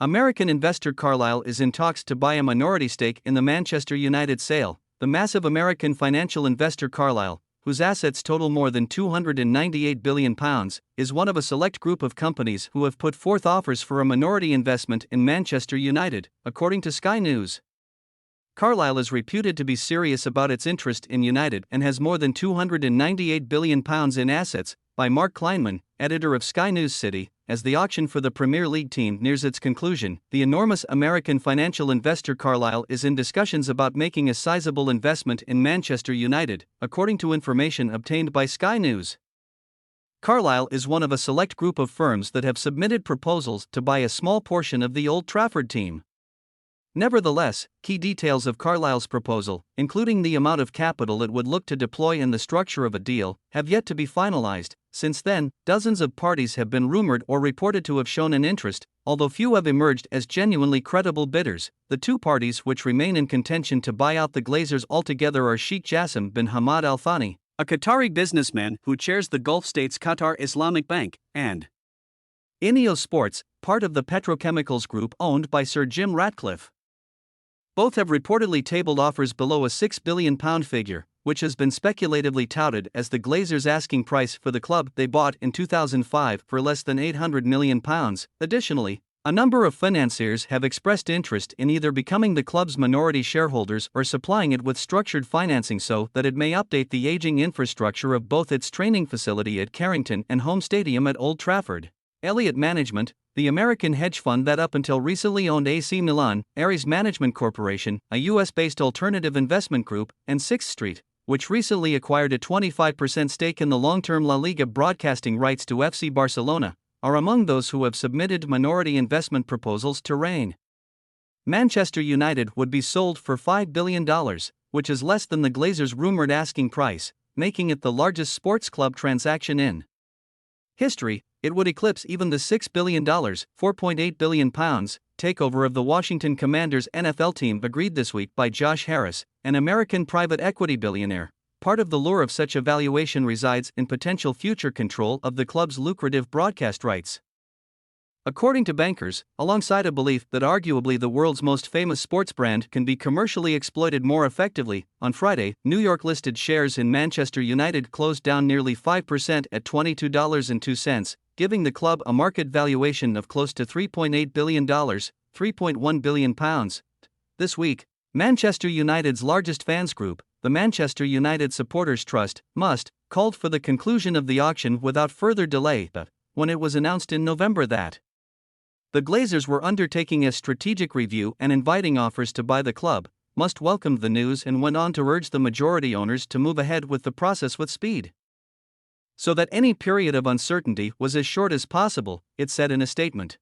American investor Carlyle is in talks to buy a minority stake in the Manchester United sale. The massive American financial investor Carlyle, whose assets total more than £298 billion, is one of a select group of companies who have put forth offers for a minority investment in Manchester United, according to Sky News. Carlyle is reputed to be serious about its interest in United and has more than £298 billion in assets, by Mark Kleinman, editor of Sky News City. As the auction for the Premier League team nears its conclusion, the enormous American financial investor Carlyle is in discussions about making a sizable investment in Manchester United, according to information obtained by Sky News. Carlyle is one of a select group of firms that have submitted proposals to buy a small portion of the Old Trafford team. Nevertheless, key details of Carlyle's proposal, including the amount of capital it would look to deploy and the structure of a deal, have yet to be finalized. Since then, dozens of parties have been rumored or reported to have shown an interest, although few have emerged as genuinely credible bidders. The two parties which remain in contention to buy out the Glazers altogether are Sheikh Jassim bin Hamad Al Thani, a Qatari businessman who chairs the Gulf states' Qatar Islamic Bank, and Ineos Sports, part of the petrochemicals group owned by Sir Jim Ratcliffe. Both have reportedly tabled offers below a £6 billion figure, which has been speculatively touted as the Glazers' asking price for the club they bought in 2005 for less than £800 million. Additionally, a number of financiers have expressed interest in either becoming the club's minority shareholders or supplying it with structured financing so that it may update the aging infrastructure of both its training facility at Carrington and home stadium at Old Trafford. Elliott Management, the American hedge fund that up until recently owned AC Milan, Ares Management Corporation, a US-based alternative investment group, and 6th Street, which recently acquired a 25% stake in the long-term La Liga broadcasting rights to FC Barcelona, are among those who have submitted minority investment proposals to RAIN. Manchester United would be sold for $5 billion, which is less than the Glazers' rumored asking price, making it the largest sports club transaction in history. It would eclipse even the $6 billion, £4.8 billion, takeover of the Washington Commanders NFL team agreed this week by Josh Harris, an American private equity billionaire. Part of the lure of such a valuation resides in potential future control of the club's lucrative broadcast rights. According to bankers, alongside a belief that arguably the world's most famous sports brand can be commercially exploited more effectively, on Friday, New York-listed shares in Manchester United closed down nearly 5% at $22.02, giving the club a market valuation of close to $3.8 billion, £3.1 billion. This week, Manchester United's largest fans group, the Manchester United Supporters Trust, called for the conclusion of the auction without further delay, when it was announced in November that the Glazers were undertaking a strategic review and inviting offers to buy the club, welcomed the news and went on to urge the majority owners to move ahead with the process with speed, so that any period of uncertainty was as short as possible, it said in a statement.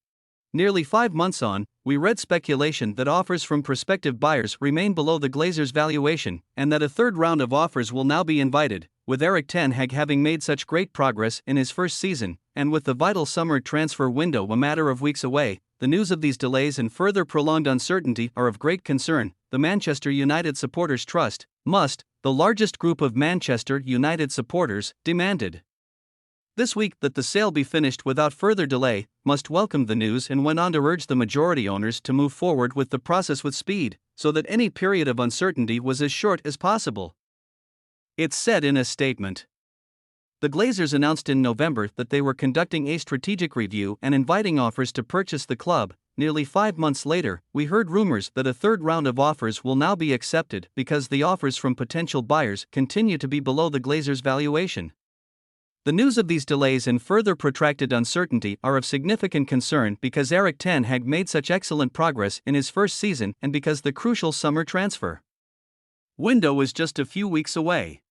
Nearly 5 months on, we read speculation that offers from prospective buyers remain below the Glazers' valuation, and that a third round of offers will now be invited, with Erik ten Hag having made such great progress in his first season, and with the vital summer transfer window a matter of weeks away. The news of these delays and further prolonged uncertainty are of great concern, the Manchester United Supporters Trust, the largest group of Manchester United supporters, demanded this week that the sale be finished without further delay, welcomed the news and went on to urge the majority owners to move forward with the process with speed, so that any period of uncertainty was as short as possible. It said in a statement. The Glazers announced in November that they were conducting a strategic review and inviting offers to purchase the club. Nearly 5 months later, we heard rumors that a third round of offers will now be accepted because the offers from potential buyers continue to be below the Glazers' valuation. The news of these delays and further protracted uncertainty are of significant concern because Erik ten Hag made such excellent progress in his first season and because the crucial summer transfer window is just a few weeks away.